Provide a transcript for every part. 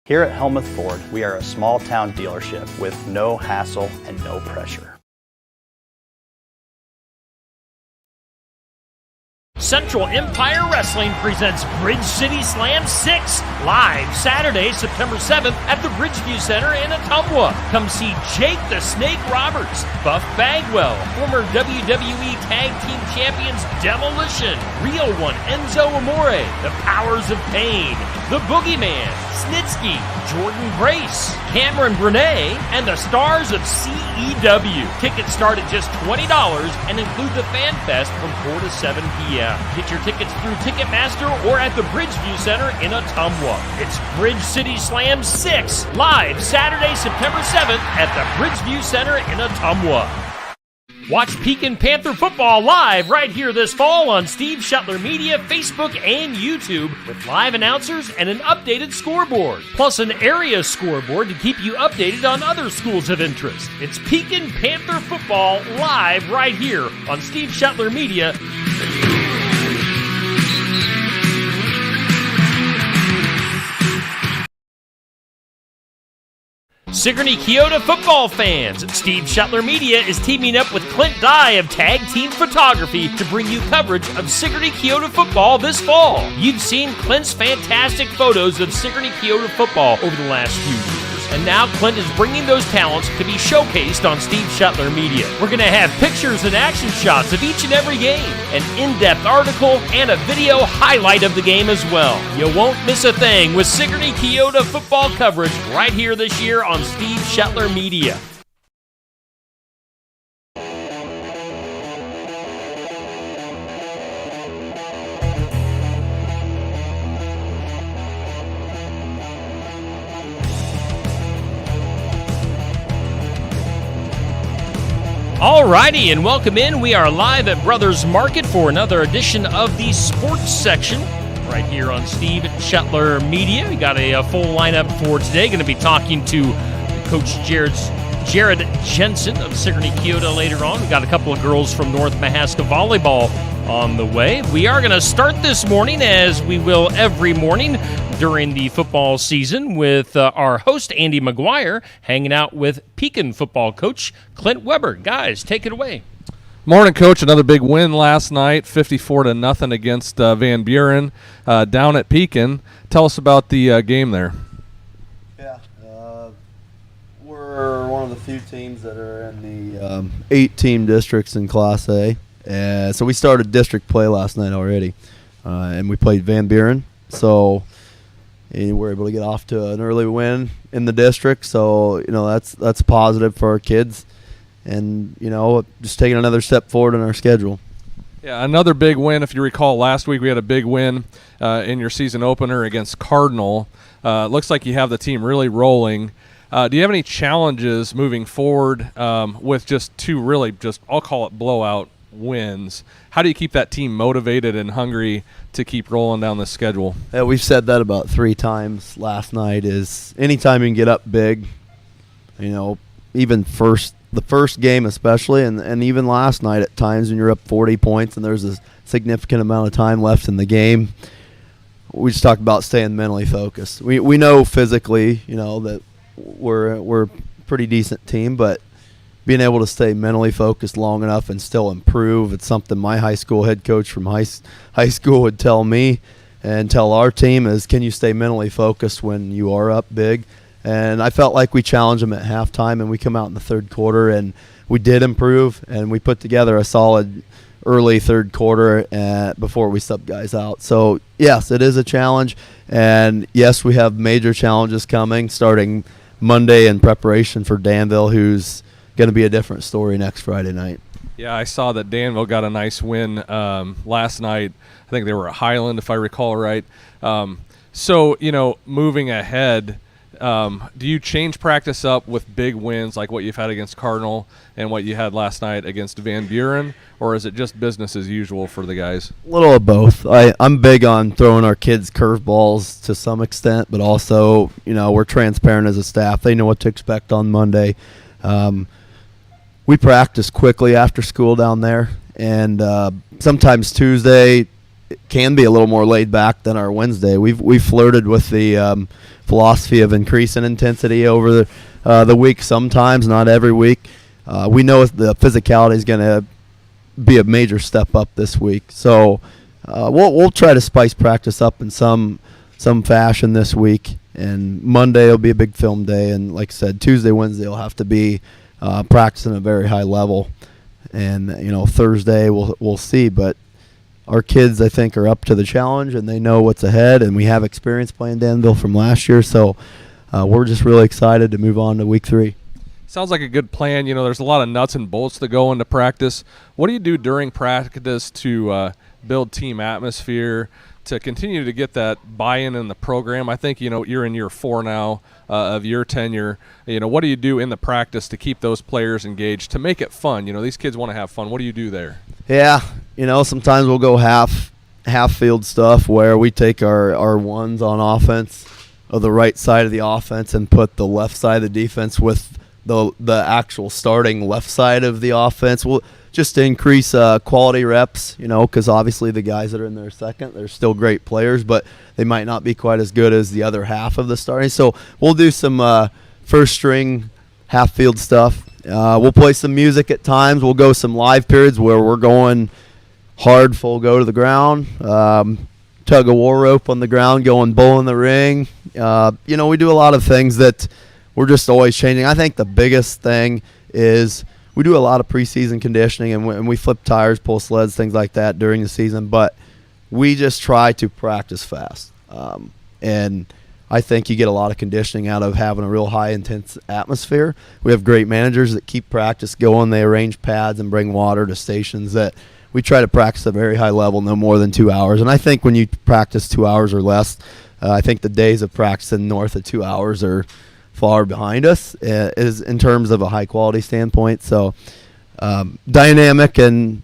Here at Helmuth Ford, we are a small-town dealership with no hassle and no pressure. Central Empire Wrestling presents Bridge City Slam 6 live Saturday, September 7th at the Bridgeview Center in Ottumwa. Come see Jake the Snake Roberts, Buff Bagwell, former WWE Tag Team Champions Demolition, Real One Enzo Amore, The Powers of Pain, The Boogeyman, Snitsky, Jordan Grace, Cameron Brene, and the stars of CEW. Tickets start at just $20 and include the Fan Fest from 4 to 7 p.m. Get your tickets through Ticketmaster or at the Bridgeview Center in Ottumwa. It's Bridge City Slam 6, live Saturday, September 7th at the Bridgeview Center in Ottumwa. Watch Pekin Panther football live right here this fall on Steve Shetler Media, Facebook, and YouTube with live announcers and an updated scoreboard, plus an area scoreboard to keep you updated on other schools of interest. It's Pekin Panther football live right here on Steve Shetler Media. Sigourney Keota football fans, Steve Shetler Media is teaming up with Clint Dye of Tag Team Photography to bring you coverage of Sigourney Keota football this fall. You've seen Clint's fantastic photos of Sigourney Keota football over the last few years, and now Clint is bringing those talents to be showcased on Steve Shetler Media. We're going to have pictures and action shots of each and every game, an in-depth article, and a video highlight of the game as well. You won't miss a thing with Sigourney Keota football coverage right here this year on Steve Shetler Media. Alrighty, and welcome in. We are live at Brothers Market for another edition of the sports section right here on Steve Shetler Media. We got a full lineup for today. Going to be talking to Coach Jared Jensen of Sigourney Keota later on. We got a couple of girls from North Mahaska Volleyball on the way. We are going to start this morning, as we will every morning during the football season, with our host, Andy McGuire, hanging out with Pekin football coach Clint Weber. Guys, take it away. Morning, Coach. Another big win last night, 54-0 against Van Buren down at Pekin. Tell us about the game there. Yeah, we're one of the few teams that are in the 8-team districts in Class A. So we started district play last night already, and we played Van Buren. So we were able to get off to an early win in the district. So, that's positive for our kids. And, just taking another step forward in our schedule. Yeah, another big win. If you recall, last week we had a big win in your season opener against Cardinal. Looks like you have the team really rolling. Do you have any challenges moving forward with just two really I'll call it blowout wins? How do you keep that team motivated and hungry to keep rolling down the schedule? Yeah, we've said that about 3 times last night, is anytime you can get up big, even the first game especially, and even last night at times when you're up 40 points and there's a significant amount of time left in the game, we just talk about staying mentally focused. We know physically, that we're a pretty decent team, but being able to stay mentally focused long enough and still improve, it's something my high school head coach from high school would tell me and tell our team, is can you stay mentally focused when you are up big? And I felt like we challenged them at halftime, and we come out in the third quarter, and we did improve, and we put together a solid early third quarter before we subbed guys out. So, yes, it is a challenge, and, yes, we have major challenges coming starting Monday in preparation for Danville, who's going to be a different story next Friday night. Yeah, I saw that Danville got a nice win last night. I think they were at Highland, if I recall right. So, moving ahead, do you change practice up with big wins like what you've had against Cardinal and what you had last night against Van Buren, or is it just business as usual for the guys? A little of both. I'm big on throwing our kids curveballs to some extent, but also, we're transparent as a staff. They know what to expect on Monday. We practice quickly after school down there, and sometimes Tuesday it can be a little more laid back than our Wednesday. We've flirted with the philosophy of increasing intensity over the week sometimes, not every week. We know the physicality is going to be a major step up this week. So we'll try to spice practice up in some fashion this week. And Monday will be a big film day. And like I said, Tuesday, Wednesday will have to be practicing at a very high level. And, Thursday we'll see. But our kids, I think, are up to the challenge, and they know what's ahead. And we have experience playing Danville from last year. So we're just really excited to move on to week 3. Sounds like a good plan. There's a lot of nuts and bolts that go into practice. What do you do during practice to build team atmosphere, to continue to get that buy-in in the program? I think, you're in year 4 now of your tenure. What do you do in the practice to keep those players engaged, to make it fun? These kids want to have fun. What do you do there? Yeah, sometimes we'll go half field stuff where we take our ones on offense of the right side of the offense and put the left side of the defense with the actual starting left side of the offense. We'll just to increase quality reps, because obviously the guys that are in their second, they're still great players, but they might not be quite as good as the other half of the starting. So we'll do some first string half field stuff. We'll play some music at times. We'll go some live periods where we're going hard, full go to the ground, tug of war rope on the ground, going bull in the ring. We do a lot of things that we're just always changing. I think the biggest thing is we do a lot of preseason conditioning, and we flip tires, pull sleds, things like that during the season, but we just try to practice fast. And I think you get a lot of conditioning out of having a real high intense atmosphere. We have great managers that keep practice going. They arrange pads and bring water to stations that we try to practice at a very high level, no more than 2 hours. And I think when you practice 2 hours or less, I think the days of practicing north of 2 hours are far behind us is in terms of a high quality standpoint. So dynamic and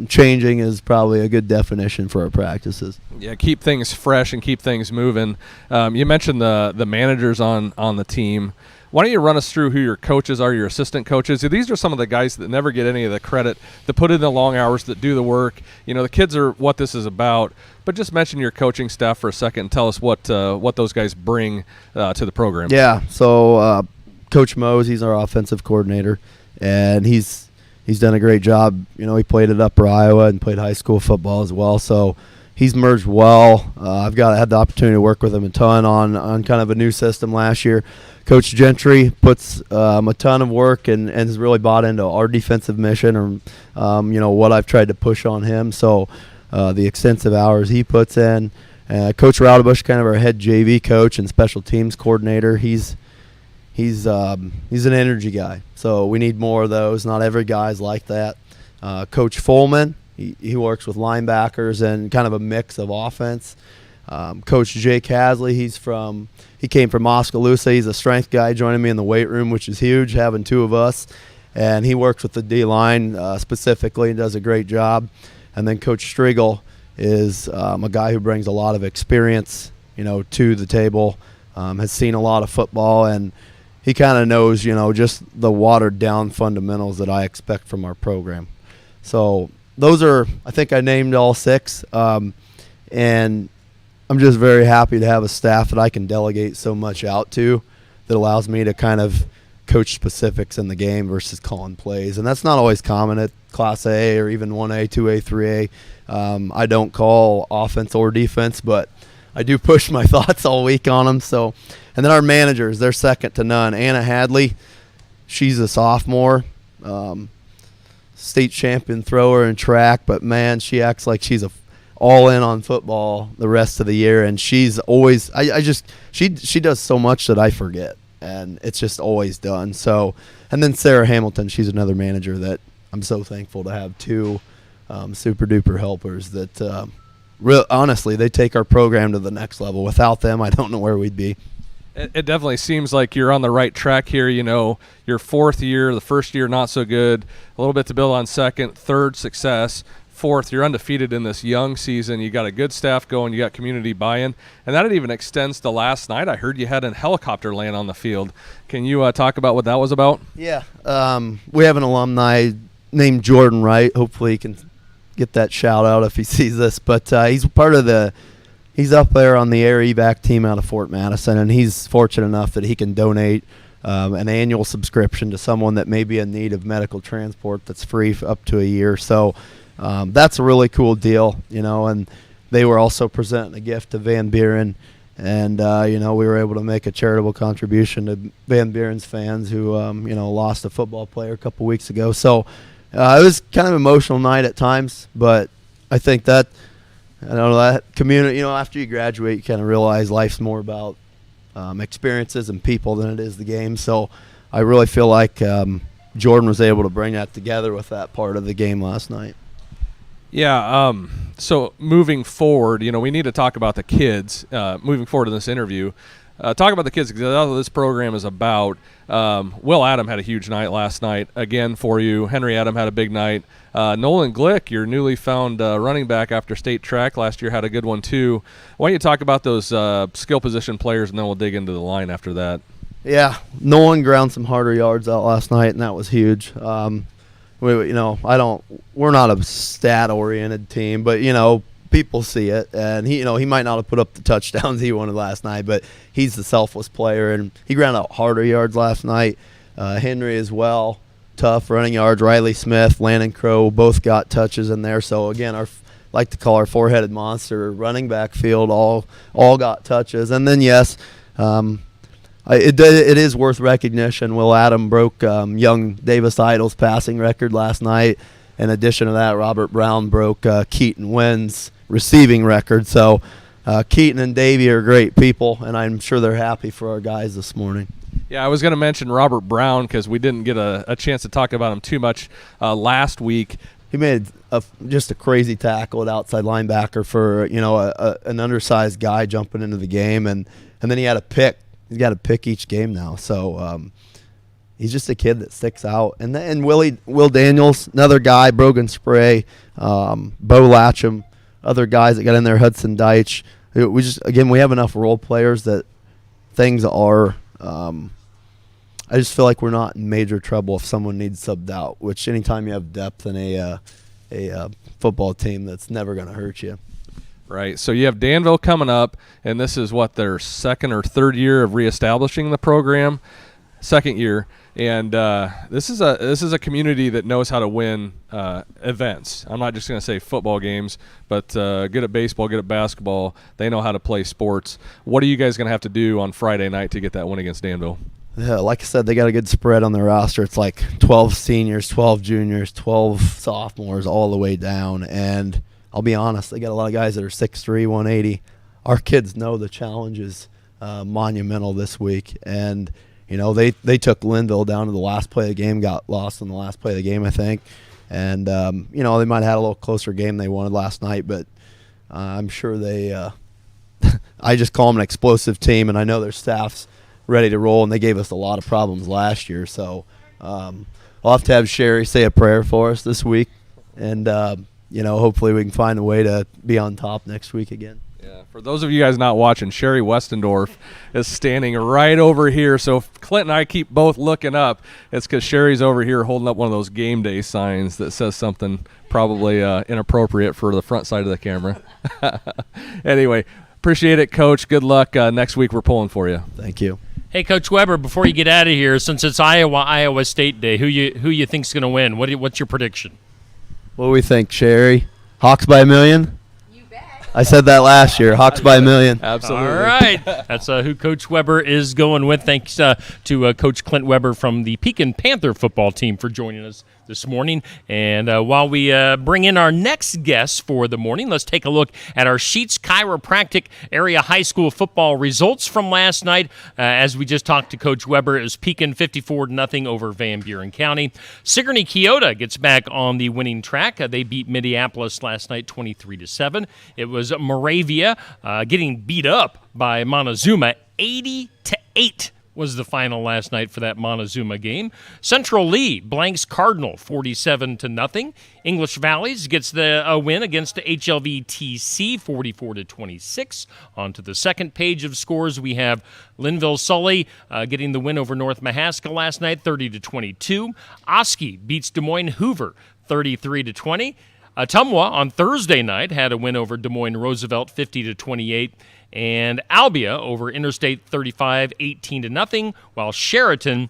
changing is probably a good definition for our practices. Yeah, keep things fresh and keep things moving. You mentioned the managers on the team. Why don't you run us through who your coaches are, your assistant coaches? These are some of the guys that never get any of the credit, that put in the long hours, that do the work. The kids are what this is about. But just mention your coaching staff for a second and tell us what those guys bring to the program. Yeah, so Coach Mose, he's our offensive coordinator, and he's done a great job. He played at Upper Iowa and played high school football as well, so he's merged well. I've had the opportunity to work with him a ton on kind of a new system last year. Coach Gentry puts a ton of work and has really bought into our defensive mission, or what I've tried to push on him. So the extensive hours he puts in. Coach Raudebush, kind of our head JV coach and special teams coordinator. He's an energy guy, so we need more of those. Not every guy's like that. Coach Fullman, he works with linebackers and kind of a mix of offense. Coach Jake Hasley, he came from Oskaloosa. He's a strength guy, joining me in the weight room, which is huge, having 2 of us. And he works with the D-line specifically and does a great job. And then Coach Striegel is a guy who brings a lot of experience, to the table, has seen a lot of football, and he kind of knows, just the watered-down fundamentals that I expect from our program. So those are, I think I named all 6, and I'm just very happy to have a staff that I can delegate so much out to that allows me to kind of coach specifics in the game versus calling plays. And that's not always common at Class A or even 1A, 2A, 3A. I don't call offense or defense, but I do push my thoughts all week on them. So, and then our managers, they're second to none. Anna Hadley, she's a sophomore, state champion thrower in track, but man, she acts like she's all in on football the rest of the year, and she's always she does so much that I forget, and it's just always done. So, and then Sarah Hamilton, she's another manager that I'm so thankful to have 2 super duper helpers that honestly, they take our program to the next level. Without them, I don't know where we'd be. It definitely seems like you're on the right track here. Your 4th year, the first year not so good, a little bit to build on, second, third success. 4th, you're undefeated in this young season. You got a good staff going. You got community buy-in, and that even extends to last night. I heard you had a helicopter land on the field. Can you talk about what that was about? Yeah, we have an alumni named Jordan Wright. Hopefully, he can get that shout out if he sees this. But he's he's up there on the air evac team out of Fort Madison, and he's fortunate enough that he can donate an annual subscription to someone that may be in need of medical transport that's free up to a year. So that's a really cool deal, and they were also presenting a gift to Van Buren. And, we were able to make a charitable contribution to Van Buren's fans who, lost a football player a couple weeks ago. So it was kind of an emotional night at times, but I think that community, after you graduate, you kind of realize life's more about experiences and people than it is the game. So I really feel like Jordan was able to bring that together with that part of the game last night. Yeah, so moving forward, we need to talk about the kids moving forward in this interview. Talk about the kids, because that's what this program is about. Will Adam had a huge night last night, again, for you. Henry Adam had a big night. Nolan Glick, your newly found running back after state track last year, had a good one too. Why don't you talk about those skill position players, and then we'll dig into the line after that. Yeah, Nolan ground some harder yards out last night, and that was huge. We're not a stat-oriented team, but people see it, and he might not have put up the touchdowns he wanted last night, but he's the selfless player, and he ground out harder yards last night. Henry as well, tough running yards. Riley Smith, Landon Crow, both got touches in there. So again, like to call our four-headed monster running back field all got touches, and then yes. It is worth recognition. Will Adam broke young Davis Idle's passing record last night. In addition to that, Robert Brown broke Keaton Wynn's receiving record. So Keaton and Davey are great people, and I'm sure they're happy for our guys this morning. Yeah, I was going to mention Robert Brown because we didn't get a chance to talk about him too much last week. He made just a crazy tackle at outside linebacker for an undersized guy jumping into the game, and then he had a pick. He's got to pick each game now, so he's just a kid that sticks out. And Will Daniels, another guy, Brogan Spray, Bo Latcham, other guys that got in there, Hudson Deitch. We have enough role players that things are. I just feel like we're not in major trouble if someone needs subbed out. Which anytime you have depth in a football team, that's never going to hurt you. Right, so you have Danville coming up, and this is their second or third year of reestablishing the program, second year, and this is a community that knows how to win events. I'm not just going to say football games, but good at baseball, good at basketball. They know how to play sports. What are you guys going to have to do on Friday night to get that win against Danville? Yeah, like I said, they got a good spread on their roster. It's like 12 seniors, 12 juniors, 12 sophomores, all the way down, and I'll be honest, they got a lot of guys that are 6'3", 180. Our kids know the challenge is monumental this week. And, they took Linville down to the last play of the game, got lost in the last play of the game, I think. And, they might have had a little closer game than they wanted last night, but I'm sure they I just call them an explosive team, and I know their staff's ready to roll, and they gave us a lot of problems last year. So I'll have to have Sherry say a prayer for us this week, and hopefully we can find a way to be on top next week again. Yeah, for those of you guys not watching, Sherry Westendorf is standing right over here. So if Clint and I keep both looking up, it's because Sherry's over here holding up one of those game day signs that says something probably inappropriate for the front side of the camera. Anyway, appreciate it, Coach. Good luck. Next week we're pulling for you. Thank you. Hey, Coach Weber, before you get out of here, since it's Iowa State Day, who you think's going to win? What's your prediction? What do we think, Sherry? Hawks by 1,000,000? You bet. I said that last year. Hawks by 1,000,000. Absolutely. All right. That's who Coach Weber is going with. Thanks to Coach Clint Weber from the Pekin Panther football team for joining us this morning. And while we bring in our next guest for the morning, let's take a look at our Sheets Chiropractic Area High School football results from last night. As we just talked to Coach Weber, it was Pekin 54-0 over Van Buren County. Sigourney Keota gets back on the winning track. They beat Minneapolis last night 23-7. It was Moravia getting beat up by Montezuma 80-8. Was the final last night for that Montezuma game. Central Lee blanks Cardinal 47-0. English Valleys gets a win against HLVTC 44-26. On to the second page of scores, we have Linville Sully getting the win over North Mahaska last night 30-22. Oski beats Des Moines Hoover 33-20. Ottumwa on Thursday night had a win over Des Moines Roosevelt 50-28, and Albia over Interstate 35 18-0, while Sheraton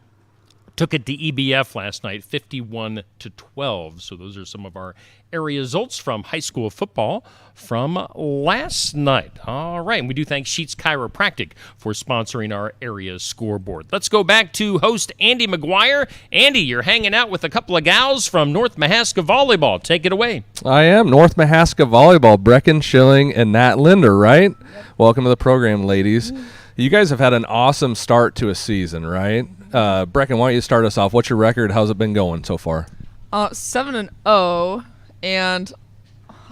took it to EBF last night 51-12. So those are some of our area results from high school football from last night. All right, and we do thank Sheets Chiropractic for sponsoring our area scoreboard. Let's go back to host Andy McGuire. Andy, you're hanging out with a couple of gals from North Mahaska Volleyball. Take it away. I am. North Mahaska Volleyball, Brecken Schilling and Nat Linder, right? Yep. Welcome to the program, ladies. You guys have had an awesome start to a season, right? Brecken, why don't you start us off? What's your record? How's it been going so far? 7-0, and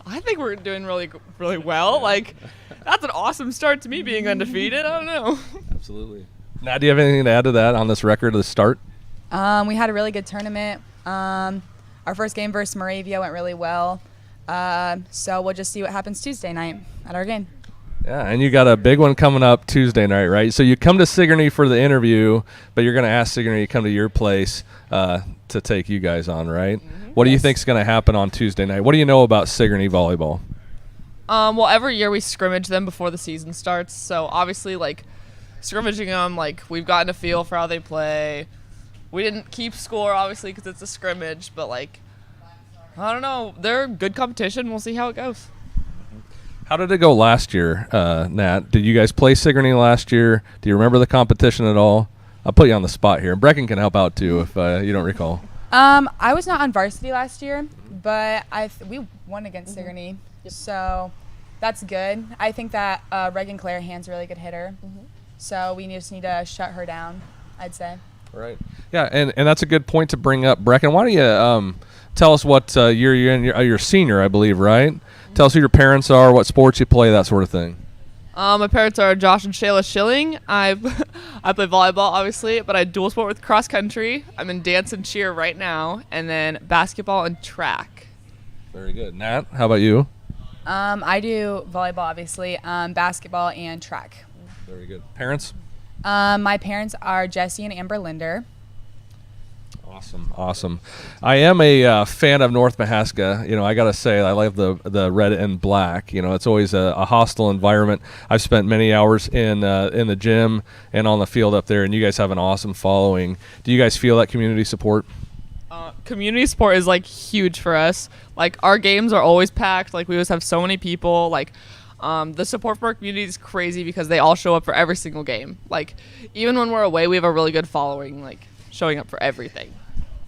I think we're doing really, really well. Like, that's an awesome start to me being undefeated. I don't know. Absolutely. Nat, do you have anything to add to that on this record of the start? We had a really good tournament. Our first game versus Moravia went really well. So we'll just see what happens Tuesday night at our game. Yeah, and you got a big one coming up Tuesday night, right? So you come to Sigourney for the interview, but you're going to ask Sigourney to come to your place to take you guys on, right? Mm-hmm. What do you think is going to happen on Tuesday night? What do you know about Sigourney volleyball? Well, every year we scrimmage them before the season starts. So obviously, like, scrimmaging them, like, we've gotten a feel for how they play. We didn't keep score, obviously, because it's a scrimmage. But, like, I don't know. They're good competition. We'll see how it goes. How did it go last year, Nat? Did you guys play Sigourney last year? Do you remember the competition at all? I'll put you on the spot here. Brecken can help out, too, if you don't recall. I was not on varsity last year, but we won against Sigourney, so that's good. I think that Reagan Clarahan's a really good hitter, so we just need to shut her down, I'd say. Right. Yeah, and that's a good point to bring up. Brecken, why don't you tell us what year you're in? You're a senior, I believe, right? Tell us who your parents are, what sports you play, that sort of thing. My parents are Josh and Shayla Schilling. I play volleyball, obviously, but I dual sport with cross country. I'm in dance and cheer right now, and then basketball and track. Very good. Nat, how about you? I do volleyball, obviously, basketball and track. Very good. Parents? My parents are Jesse and Amber Linder. Awesome. I am a fan of North Mahaska. You know, I got to say, I love the red and black. You know, it's always a hostile environment. I've spent many hours in the gym and on the field up there, and you guys have an awesome following. Do you guys feel that community support? Community support is, like, huge for us. Like, our games are always packed. Like, we always have so many people. Like, the support for our community is crazy because they all show up for every single game. Like, even when we're away, we have a really good following, like, showing up for everything.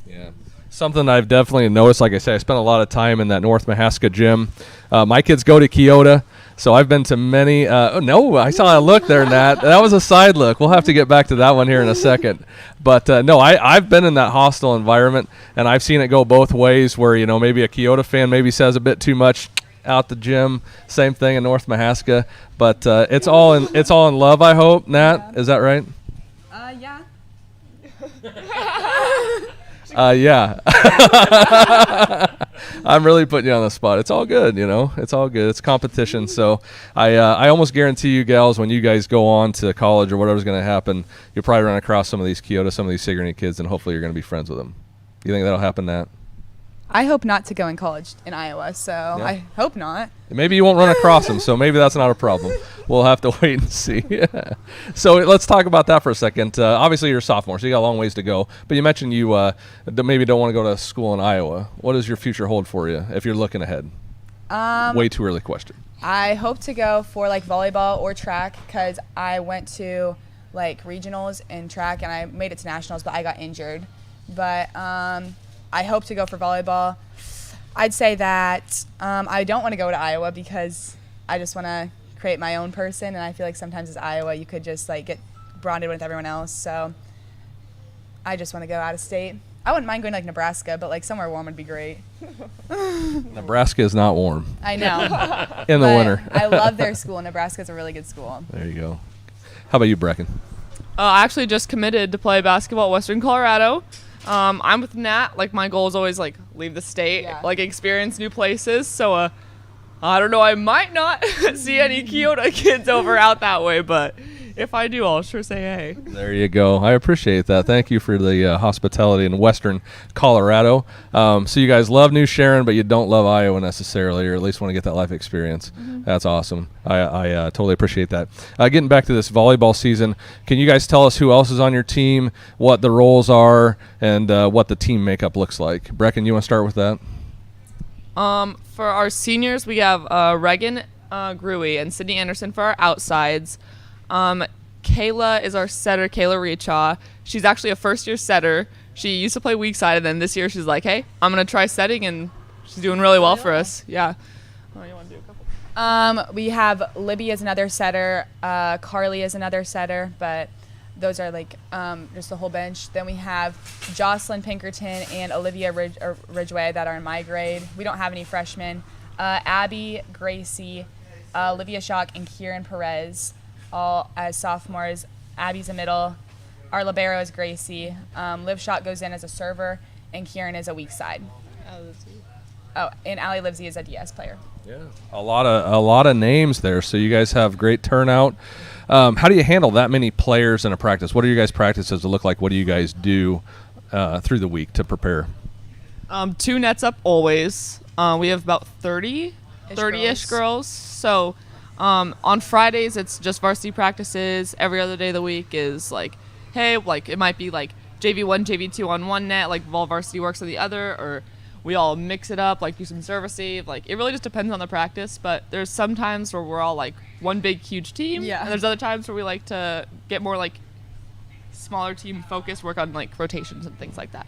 Yeah. Something I've definitely noticed, like I say, I spent a lot of time in that North Mahaska gym. My kids go to Keota, so I've been to many. No, I saw a look there, Nat. That was a side look. We'll have to get back to that one here in a second. But, no, I've been in that hostile environment, and I've seen it go both ways where, you know, maybe a Keota fan maybe says a bit too much out the gym. Same thing in North Mahaska. But it's all in love, I hope. Nat, is that right? Yeah. Yeah. I'm really putting you on the spot. It's all good, you know. It's all good. It's competition. So I almost guarantee you gals, when you guys go on to college or whatever's going to happen, you'll probably run across some of these Keota, some of these Sigourney kids, and hopefully you're going to be friends with them. You think that'll happen, Nat? I hope not to go in college in Iowa, so yeah. I hope not. Maybe you won't run across them, so maybe that's not a problem. We'll have to wait and see. So let's talk about that for a second. Obviously, you're a sophomore, so you got a long ways to go. But you mentioned you maybe don't want to go to school in Iowa. What does your future hold for you if you're looking ahead? Way too early question. I hope to go for, like, volleyball or track because I went to, like, regionals in track, and I made it to nationals, but I got injured. But I hope to go for volleyball. I'd say that I don't want to go to Iowa because I just want to create my own person, and I feel like sometimes as Iowa you could just, like, get bonded with everyone else. So I just want to go out of state. I wouldn't mind going to, like, Nebraska, but, like, somewhere warm would be great. Nebraska is not warm. I know. In the winter. I love their school. Nebraska's a really good school. There you go. How about you, Brecken? I actually just committed to play basketball at Western Colorado. I'm with Nat. Like, my goal is always, like, leave the state, like, experience new places. So, I don't know. I might not see any Keota kids out that way, but If I do, I'll sure say hey. There you go. I appreciate that. Thank you for the hospitality in Western Colorado. So you guys love New Sharon, but you don't love Iowa necessarily, or at least want to get that life experience. That's awesome. I totally appreciate that. Getting back to this volleyball season, can you guys tell us who else is on your team, what the roles are, and what the team makeup looks like? Brecken, you want to start with that? For our seniors, we have Reagan Gruey and Sydney Anderson for our outsides. Kayla is our setter, Kayla Rechaw. She's actually a first-year setter. She used to play weak side, and then this year she's like, hey, I'm going to try setting, and she's doing really well for us. Yeah. Oh, you want to do a couple? We have Libby as another setter, Carly is another setter, but those are like just the whole bench. Then we have Jocelyn Pinkerton and Olivia Ridgway that are in my grade. We don't have any freshmen. Abby, Gracie, Olivia Schock, and Kieran Perez, all as sophomores. Abby's a middle. Our libero is Gracie. Liv Schock goes in as a server, and Kieran is a weak side. Oh, and Allie Livesey is a DS player. Yeah, a lot of names there. So you guys have great turnout. How do you handle that many players in a practice? What do you guys' practices look like? What do you guys do through the week to prepare? 2 nets up always. We have about 30-ish girls. So on Fridays, it's just varsity practices. Every other day of the week is like, hey, like it might be like JV1, JV2 on one net, like all varsity works on the other, or we all mix it up, like do some serve receive. Like it really just depends on the practice, but there's some times where we're all like one big huge team. Yeah. And there's other times where we like to get more like smaller team focus, work on like rotations and things like that.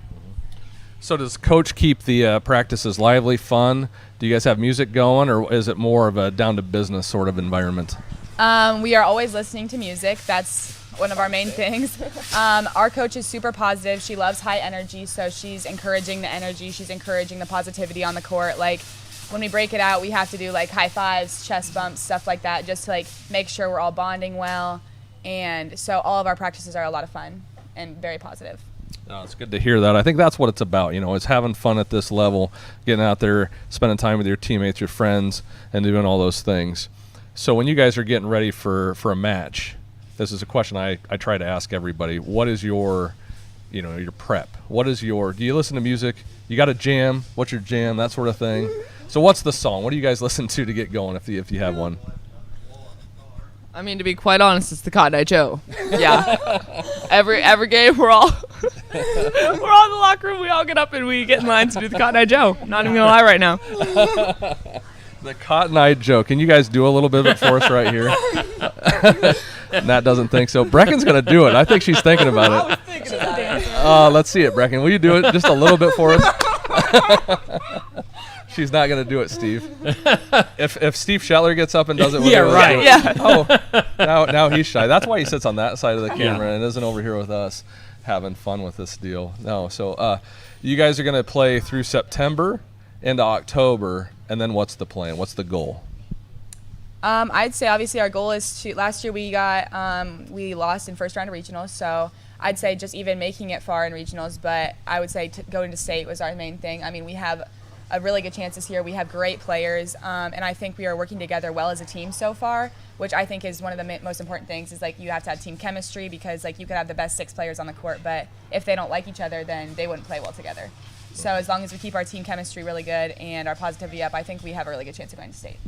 So does coach keep the practices lively, fun? Do you guys have music going, or is it more of a down to business sort of environment? We are always listening to music. That's one of our main things. Our coach is super positive. She loves high energy, so she's encouraging the energy. She's encouraging the positivity on the court. Like when we break it out, we have to do like high fives, chest bumps, stuff like that, just to like make sure we're all bonding well. And so all of our practices are a lot of fun and very positive. No, it's good to hear that. I think that's what it's about. You know, it's having fun at this level, getting out there, spending time with your teammates, your friends, and doing all those things. So when you guys are getting ready for a match, this is a question I try to ask everybody. What is your prep? What is do you listen to music? You got a jam? What's your jam? That sort of thing. So what's the song? What do you guys listen to get going if you have one? I mean, to be quite honest, it's the Cotton Eye Joe. Yeah. every game we're all we're all in the locker room. We all get up and we get in line to do the Cotton Eye Joe. I'm not even gonna lie right now. The Cotton Eye Joe. Can you guys do a little bit of it for us right here? Nat doesn't think so. Brecken's gonna do it. I think she's thinking about it. Let's see it, Brecken. Will you do it just a little bit for us? She's not gonna do it, Steve. If Steve Shetler gets up and does it, Yeah, right. Yeah. Oh, now he's shy. That's why he sits on that side of the camera and isn't over here with us having fun with this deal. No, so you guys are gonna play through September into October, and then what's the plan? What's the goal? I'd say obviously our goal is to. Last year we lost in first round of regionals, so I'd say just even making it far in regionals. But I would say going to state was our main thing. I mean, we have a really good chance this year. We have great players, and I think we are working together well as a team so far, which I think is one of the most important things. Is like you have to have team chemistry, because like you could have the best 6 players on the court, but if they don't like each other, then they wouldn't play well together. So as long as we keep our team chemistry really good and our positivity up, I think we have a really good chance of going to state.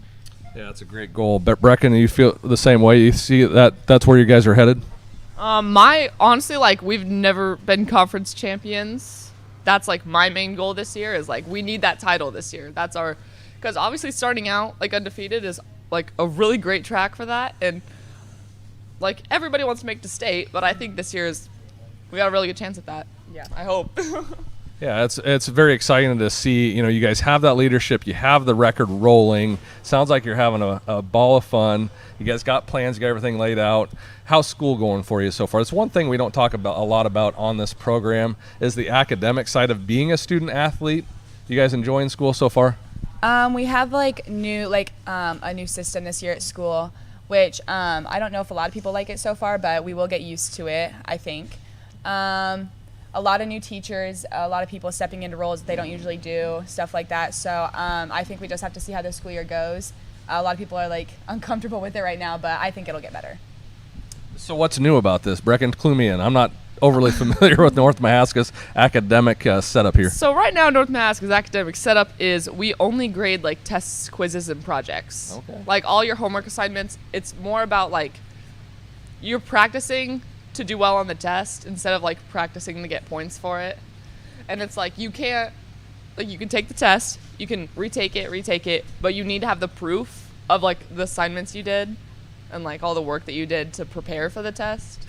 Yeah, that's a great goal. But Brecken, you feel the same way? You see that's where you guys are headed? Honestly, like we've never been conference champions. That's like my main goal this year is like we need that title this year. That's because obviously starting out like undefeated is like a really great track for that, and like everybody wants to make the state, but I think this year we got a really good chance at that. Yeah, I hope. Yeah, it's very exciting to see. You know, you guys have that leadership. You have the record rolling. Sounds like you're having a ball of fun. You guys got plans. You got everything laid out. How's school going for you so far? It's one thing we don't talk about a lot about on this program is the academic side of being a student athlete. You guys enjoying school so far? We have a new system this year at school, which I don't know if a lot of people like it so far, but we will get used to it, I think. A lot of new teachers, a lot of people stepping into roles that they don't usually do, stuff like that. So I think we just have to see how the school year goes. A lot of people are like uncomfortable with it right now, but I think it'll get better. So what's new about this? Brecken, clue me in. I'm not overly familiar with North Mahaska's academic setup here. So right now, North Mahaska's academic setup is we only grade like tests, quizzes, and projects. Okay. Like all your homework assignments, it's more about like you're practicing to do well on the test instead of like practicing to get points for it. And it's like you can't, like you can take the test, you can retake it, but you need to have the proof of like the assignments you did and like all the work that you did to prepare for the test.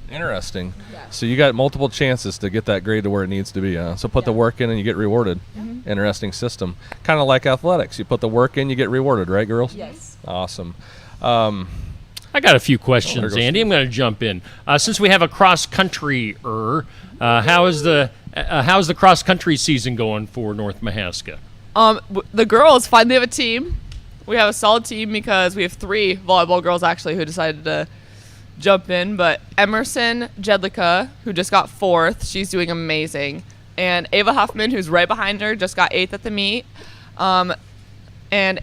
Interesting. Yeah. So you got multiple chances to get that grade to where it needs to be. So put the work in and you get rewarded. Interesting system. Kind of like athletics. You put the work in, you get rewarded, right, girls? Yes. Awesome. I got a few questions, goes Andy. I'm going to jump in. Since we have a cross-country, how's the cross-country season going for North Mahaska? The girls finally have a team. We have a solid team because we have 3 volleyball girls actually who decided to jump in. But Emerson Jedlicka, who just got 4th, she's doing amazing. And Ava Huffman, who's right behind her, just got 8th at the meet. And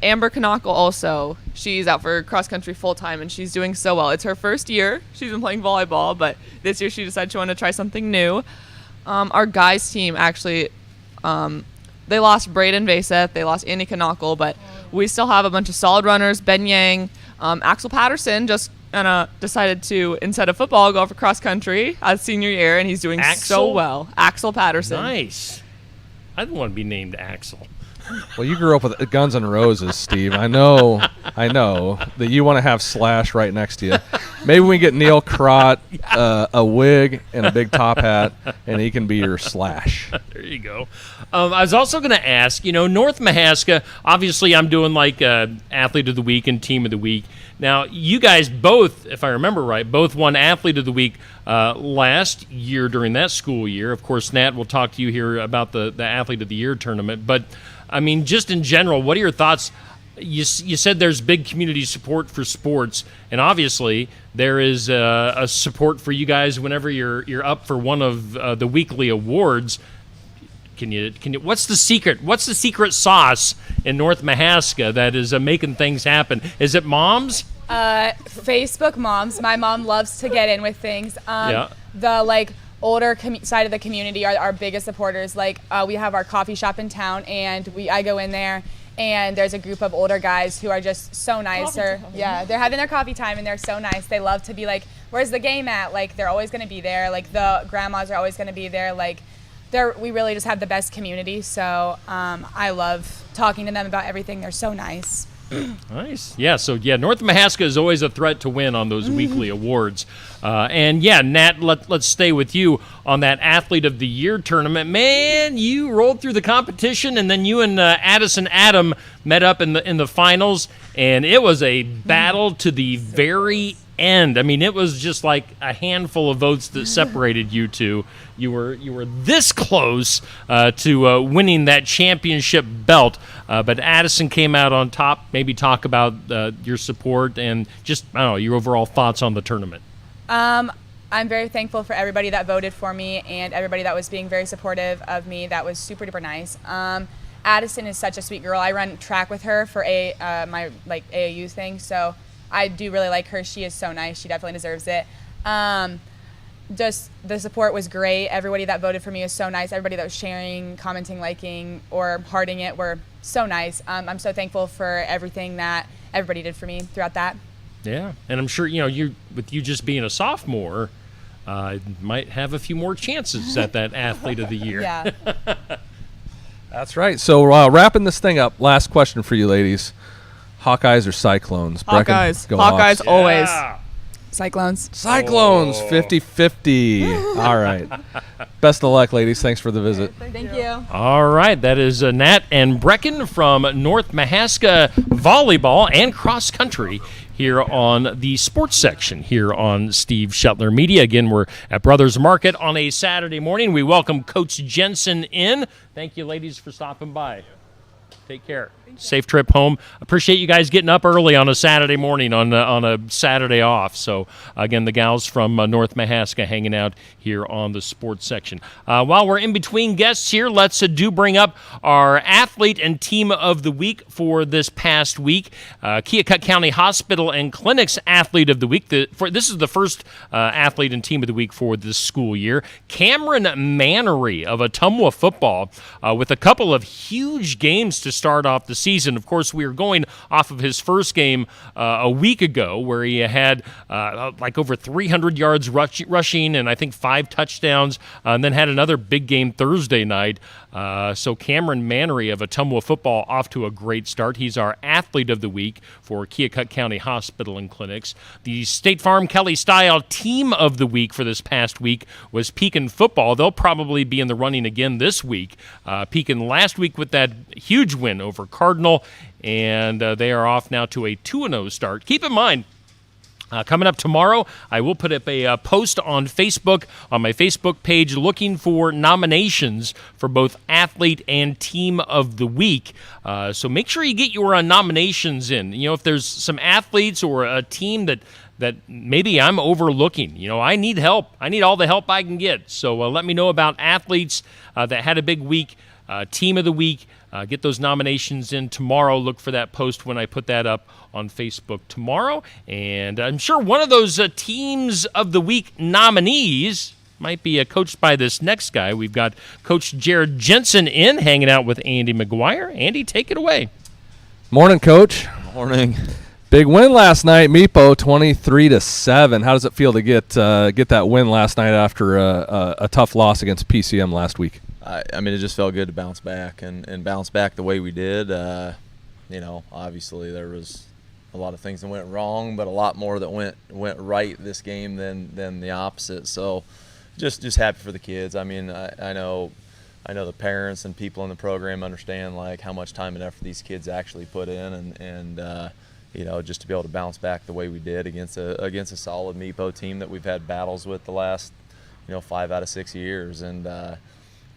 Amber Kanakal also. She's out for cross-country full-time, and she's doing so well. It's her first year. She's been playing volleyball, but this year she decided she wanted to try something new. Our guys' team, actually, they lost Braden Vaseth. They lost Andy Kanakal, but we still have a bunch of solid runners. Ben Yang. Axel Patterson just decided to, instead of football, go for cross-country as senior year, and he's doing so Axel? well. Axel Patterson. Nice. I don't want to be named Axel. Well, you grew up with Guns N' Roses, Steve. I know that you want to have Slash right next to you. Maybe we get Neil Crott a wig and a big top hat, and he can be your Slash. There you go. I was also going to ask, North Mahaska, obviously I'm doing like Athlete of the Week and Team of the Week. Now, you guys both, if I remember right, both won Athlete of the Week last year during that school year. Of course, Nat will talk to you here about the Athlete of the Year tournament. But, I mean, just in general, what are your thoughts? You said there's big community support for sports, and obviously there is a support for you guys whenever you're up for one of the weekly awards. Can you? What's the secret? What's the secret sauce in North Mahaska that is making things happen? Is it moms? Facebook moms. My mom loves to get in with things. Yeah. The older side of the community are our biggest supporters. We have our coffee shop in town, and I go in there, and there's a group of older guys who are just so nice. They're having their coffee time, and they're so nice. They love to be like, "Where's the game at?" They're always going to be there. The grandmas are always going to be there. We really just have the best community. So I love talking to them about everything. They're so nice. Nice. Yeah, so North Mahaska is always a threat to win on those weekly awards. Nat, let's stay with you on that Athlete of the Year tournament. Man, you rolled through the competition, and then you and Addison Adam met up in the finals, and it was a battle to the very end. I mean, it was just like a handful of votes that separated you two. You were this close to winning that championship belt, but Addison came out on top. Maybe talk about your support and just, I don't know, your overall thoughts on the tournament. I'm very thankful for everybody that voted for me and everybody that was being very supportive of me. That was super duper nice. Addison is such a sweet girl. I run track with her for my AAU thing, so I do really like her. She is so nice. She definitely deserves it. Just the support was great. Everybody that voted for me was so nice. Everybody that was sharing, commenting, liking, or hearting it were so nice. I'm so thankful for everything that everybody did for me throughout that. Yeah, and I'm sure, with you just being a sophomore, might have a few more chances at that Athlete of the Year. Yeah. That's right. So wrapping this thing up, last question for you ladies. Hawkeyes or Cyclones? Hawkeyes. Brecken, go Hawkeyes Hawks. always. Yeah. Cyclones. Cyclones, 50-50. All right. Best of luck, ladies. Thanks for the visit. Thank you. All right, that is Nat and Brecken from North Mahaska Volleyball and Cross Country here on the sports section here on Steve Shetler Media. Again, we're at Brothers Market on a Saturday morning. We welcome Coach Jensen in. Thank you, ladies, for stopping by. Take care. Safe trip home. Appreciate you guys getting up early on a Saturday morning on a Saturday off. So, again, the gals from North Mahaska hanging out here on the sports section. While we're in between guests here, let's do bring up our athlete and team of the week for this past week. Keokuk County Hospital and Clinic's athlete of the week. This is the first athlete and team of the week for this school year. Cameron Mannery of Ottumwa football with a couple of huge games to start off the season. Of course, we are going off of his first game a week ago where he had like over 300 yards rushing and I think 5 touchdowns, and then had another big game Thursday night. So Cameron Mannery of Ottumwa football off to a great start. He's our athlete of the week for Keokuk County Hospital and Clinics. The State Farm Kelly Style team of the week for this past week was Pekin football. They'll probably be in the running again this week. Pekin last week with that huge win over Cardinal, and they are off now to a 2-0 start. Keep in mind, coming up tomorrow, I will put up a post on Facebook, on my Facebook page, looking for nominations for both athlete and team of the week. So make sure you get your nominations in. You know, if there's some athletes or a team that maybe I'm overlooking, you know, I need help. I need all the help I can get. So let me know about athletes that had a big week, team of the week. Get those nominations in tomorrow. Look for that post when I put that up on Facebook tomorrow. And I'm sure one of those teams of the week nominees might be coached by this next guy. We've got Coach Jared Jensen hanging out with Andy McGuire. Andy, take it away. Morning, Coach. Morning. Big win last night, Meepo, 23-7. How does it feel to get that win last night after a tough loss against PCM last week? I mean, it just felt good to bounce back and bounce back the way we did. You know, obviously there was a lot of things that went wrong, but a lot more that went right this game than the opposite. So just happy for the kids. I mean, I know the parents and people in the program understand like how much time and effort these kids actually put in, and you know, just to be able to bounce back the way we did against a solid Meepo team that we've had battles with the last 5 out of 6 years, and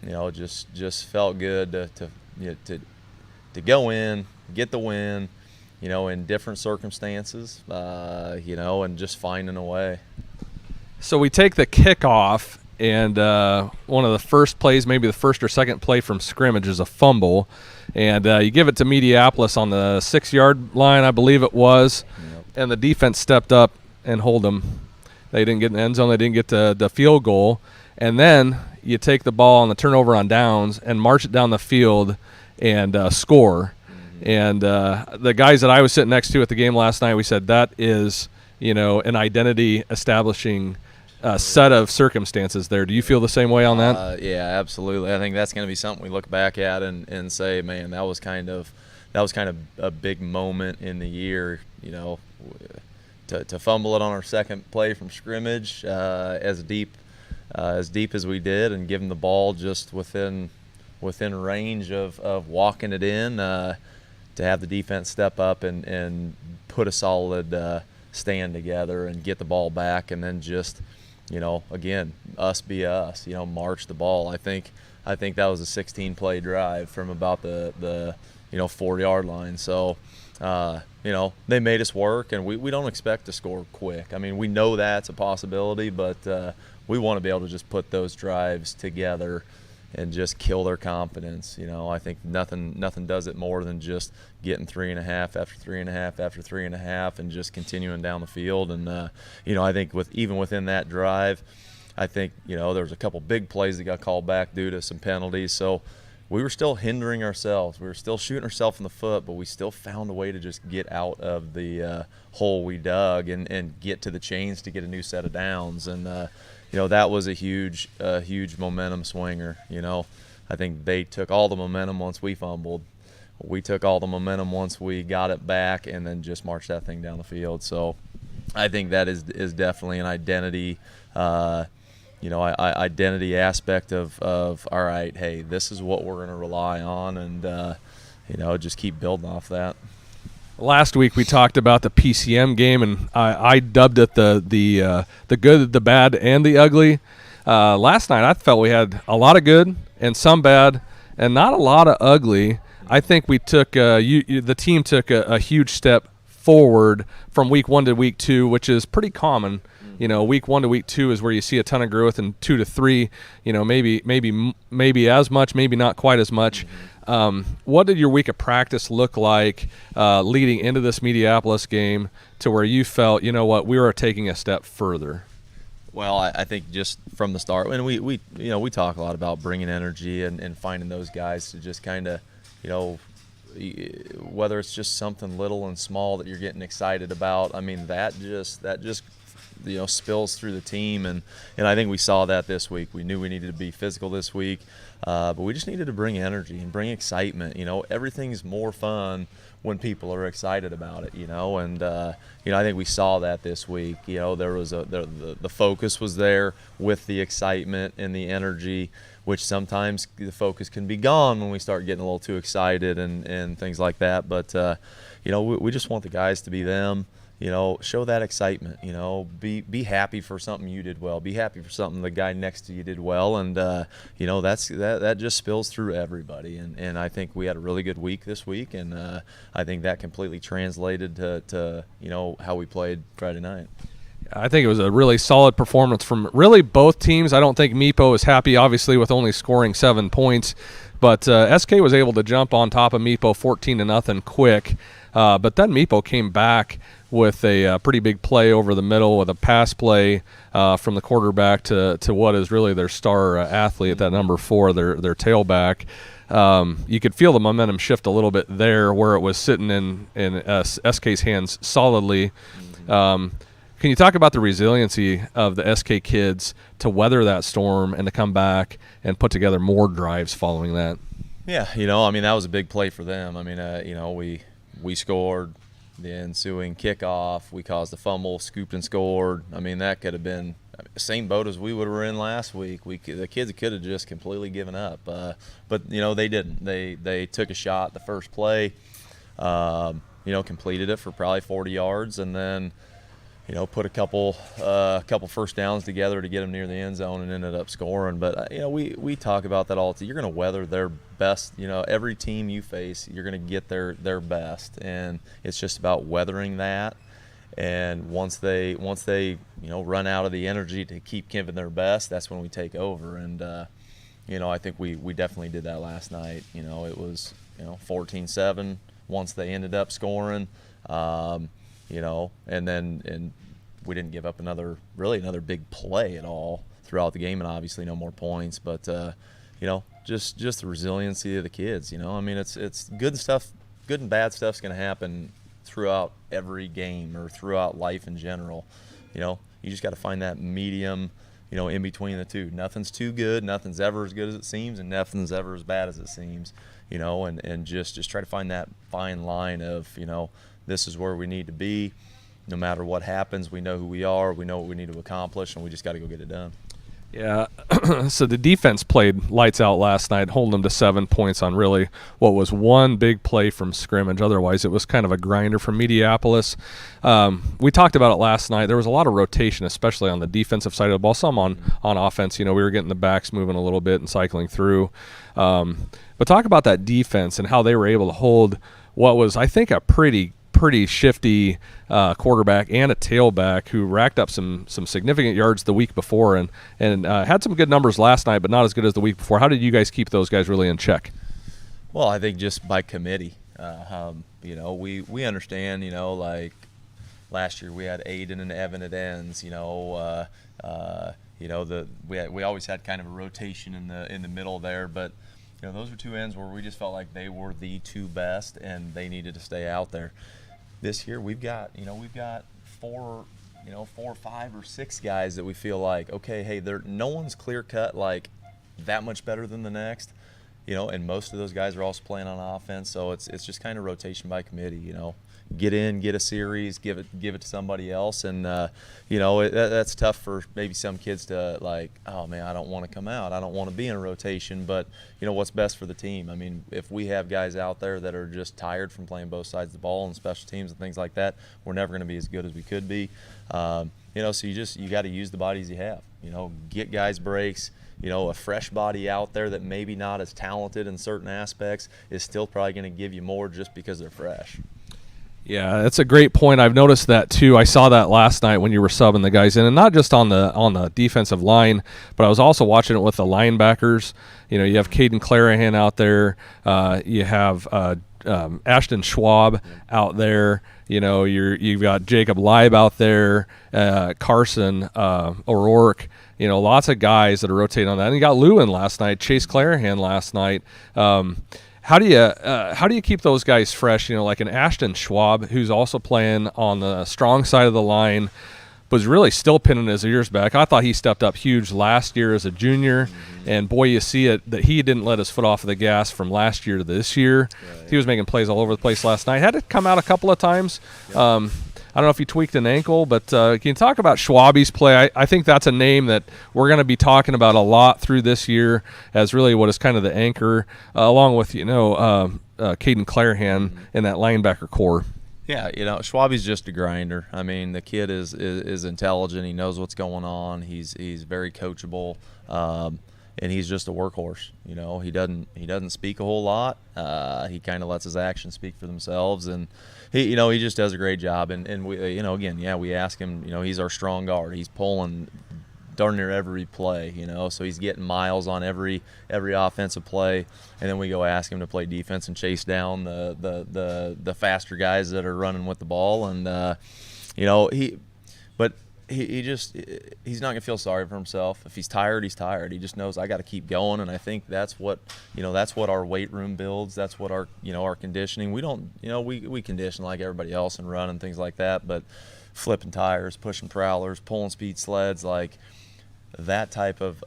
you know, just felt good to go in, get the win, you know, in different circumstances, you know, and just finding a way. So we take the kickoff, and one of the first plays, maybe the first or second play from scrimmage, is a fumble, and you give it to Mediapolis on the 6-yard line, I believe it was, and the defense stepped up and hold them. They didn't get in the end zone. They didn't get the field goal, and then you take the ball on the turnover on downs and march it down the field and score. And the guys that I was sitting next to at the game last night, we said that is, you know, an identity establishing set of circumstances there. Do you feel the same way on that? Yeah, absolutely. I think that's going to be something we look back at and say, man, that was kind of a big moment in the year, you know, to fumble it on our second play from scrimmage as deep as we did, and give them the ball just within range of walking it in, to have the defense step up and put a solid stand together and get the ball back, and then just, you know, again, us be us, you know, march the ball. I think that was a 16-play drive from about the 4-yard line. So, you know, they made us work, and we don't expect to score quick. I mean, we know that's a possibility, but we want to be able to just put those drives together and just kill their confidence. You know, I think nothing does it more than just getting 3.5 after 3.5 after 3.5 and just continuing down the field. And, you know, I think even within that drive, I think, you know, there was a couple big plays that got called back due to some penalties. So we were still hindering ourselves. We were still shooting ourselves in the foot, but we still found a way to just get out of the hole we dug and get to the chains to get a new set of downs. And, you know, that was a huge momentum swinger. You know, I think they took all the momentum once we fumbled. We took all the momentum once we got it back, and then just marched that thing down the field. So I think that is definitely an identity, identity aspect of all right, hey, this is what we're going to rely on, and you know, just keep building off that. Last week we talked about the PCM game, and I dubbed it the good, the bad, and the ugly. Last night I felt we had a lot of good and some bad, and not a lot of ugly. I think we took the team took a huge step forward from week 1 to week 2, which is pretty common. Week 1 to week 2 is where you see a ton of growth, and 2 to 3, maybe as much, maybe not quite as much. What did your week of practice look like leading into this Mediapolis game to where you felt, we were taking a step further? Well, I think just from the start, and we talk a lot about bringing energy and finding those guys to just kind of, whether it's just something little and small that you're getting excited about. I mean, that just spills through the team, and I think we saw that this week. We knew we needed to be physical this week, but we just needed to bring energy and bring excitement. Everything's more fun when people are excited about it, and I think we saw that this week. There was the focus was there with the excitement and the energy, which sometimes the focus can be gone when we start getting a little too excited and things like that. But we just want the guys to be them. Show that excitement. Be happy for something you did well. Be happy for something the guy next to you did well, and that just spills through everybody. And I think we had a really good week this week, and I think that completely translated to how we played Friday night. I think it was a really solid performance from really both teams. I don't think Meepo is happy, obviously, with only scoring 7 points, but SK was able to jump on top of Meepo 14-0 quick. But then Meepo came back with a pretty big play over the middle with a pass play from the quarterback to what is really their star athlete at that number 4, their tailback. You could feel the momentum shift a little bit there where it was sitting in SK's hands solidly. Can you talk about the resiliency of the SK kids to weather that storm and to come back and put together more drives following that? Yeah, that was a big play for them. We scored the ensuing kickoff. We caused a fumble, scooped and scored. That could have been the same boat as we were in last week. The kids could have just completely given up, but they didn't. They took a shot the first play, completed it for probably 40 yards, and then put a couple first downs together to get them near the end zone and ended up scoring. But we talk about that all the time. You're going to weather their best. Every team you face, you're going to get their best, and it's just about weathering that. And once they run out of the energy to keep giving their best, that's when we take over. And I think we definitely did that last night. It was 14-7 once they ended up scoring. And we didn't give up another big play at all throughout the game, and obviously no more points. But just the resiliency of the kids. It's good stuff. Good and bad stuff's going to happen throughout every game or throughout life in general. You just got to find that medium. In between the two. Nothing's too good. Nothing's ever as good as it seems, and nothing's ever as bad as it seems. And just try to find that fine line of this is where we need to be. No matter what happens, we know who we are, we know what we need to accomplish, and we just got to go get it done. Yeah, so the defense played lights out last night, holding them to 7 points on really what was one big play from scrimmage. Otherwise, it was kind of a grinder from Mediapolis. We talked about it last night. There was a lot of rotation, especially on the defensive side of the ball, some on offense. We were getting the backs moving a little bit and cycling through. But talk about that defense and how they were able to hold what was, I think, a pretty shifty quarterback and a tailback who racked up some significant yards the week before and had some good numbers last night, but not as good as the week before. How did you guys keep those guys really in check? Well, I think just by committee. We understand, like last year we had Aiden and Evan at ends, we always had kind of a rotation in the middle there, but those were two ends where we just felt like they were the two best and they needed to stay out there. This year we've got 4, 5 or 6 guys that we feel like, okay, hey, no one's clear cut like that much better than the next, and most of those guys are also playing on offense, so it's just kind of rotation by committee. get in, get a series, give it to somebody else. And that's tough for maybe some kids to like, oh man, I don't want to come out, I don't want to be in a rotation. But what's best for the team? I mean, if we have guys out there that are just tired from playing both sides of the ball and special teams and things like that, we're never going to be as good as we could be. So you got to use the bodies you have. Get guys breaks. A fresh body out there that maybe not as talented in certain aspects is still probably going to give you more just because they're fresh. Yeah, that's a great point. I've noticed that too. I saw that last night when you were subbing the guys in, and not just on the defensive line, but I was also watching it with the linebackers. You have Caden Clarahan out there. You have Ashton Schwab out there. You've got Jacob Leib out there, Carson O'Rourke. Lots of guys that are rotating on that. And you got Lewin last night, Chase Clarahan last night. How do you keep those guys fresh? Like an Ashton Schwab, who's also playing on the strong side of the line, was really still pinning his ears back. I thought he stepped up huge last year as a junior, and boy, you see it that he didn't let his foot off of the gas from last year to this year. Right. He was making plays all over the place last night. Had to come out a couple of times. Yep. I don't know if he tweaked an ankle, but can you talk about Schwabi's play? I think that's a name that we're going to be talking about a lot through this year as really what is kind of the anchor, along with Caden Clarahan in that linebacker core. Yeah, Schwabi's just a grinder. I mean, the kid is intelligent. He knows what's going on. He's very coachable, and he's just a workhorse. He doesn't speak a whole lot. He kind of lets his actions speak for themselves, and he just does a great job. And we we ask him. He's our strong guard. He's pulling darn near every play, so he's getting miles on every offensive play, and then we go ask him to play defense and chase down the faster guys that are running with the ball, and he's not gonna feel sorry for himself. If he's tired, he's tired. He just knows I got to keep going, and I think that's what our weight room builds. That's what our our conditioning. We don't we condition like everybody else and run and things like that, but flipping tires, pushing prowlers, pulling speed sleds, like that type of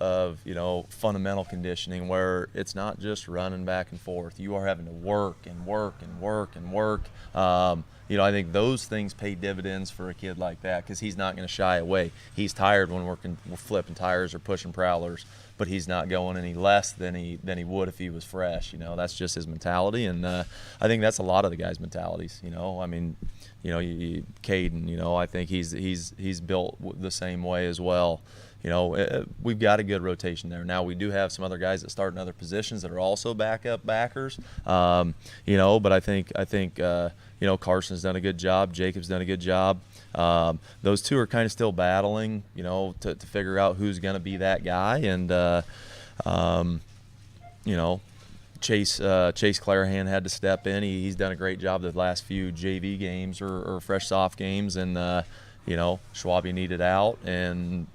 fundamental conditioning where it's not just running back and forth. You are having to work and work and work and work. I think those things pay dividends for a kid like that because he's not going to shy away. He's tired when we're flipping tires or pushing prowlers, but he's not going any less than he would if he was fresh. That's just his mentality, and I think that's a lot of the guys' mentalities. I mean, Caden. I think he's built the same way as well. We've got a good rotation there. Now we do have some other guys that start in other positions that are also backup backers. But I think Carson's done a good job. Jacob's done a good job. Those two are kind of still battling, to figure out who's going to be that guy. And Chase Clarahan had to step in. He's done a great job the last few JV games or fresh soft games, and Schwabi needed out, and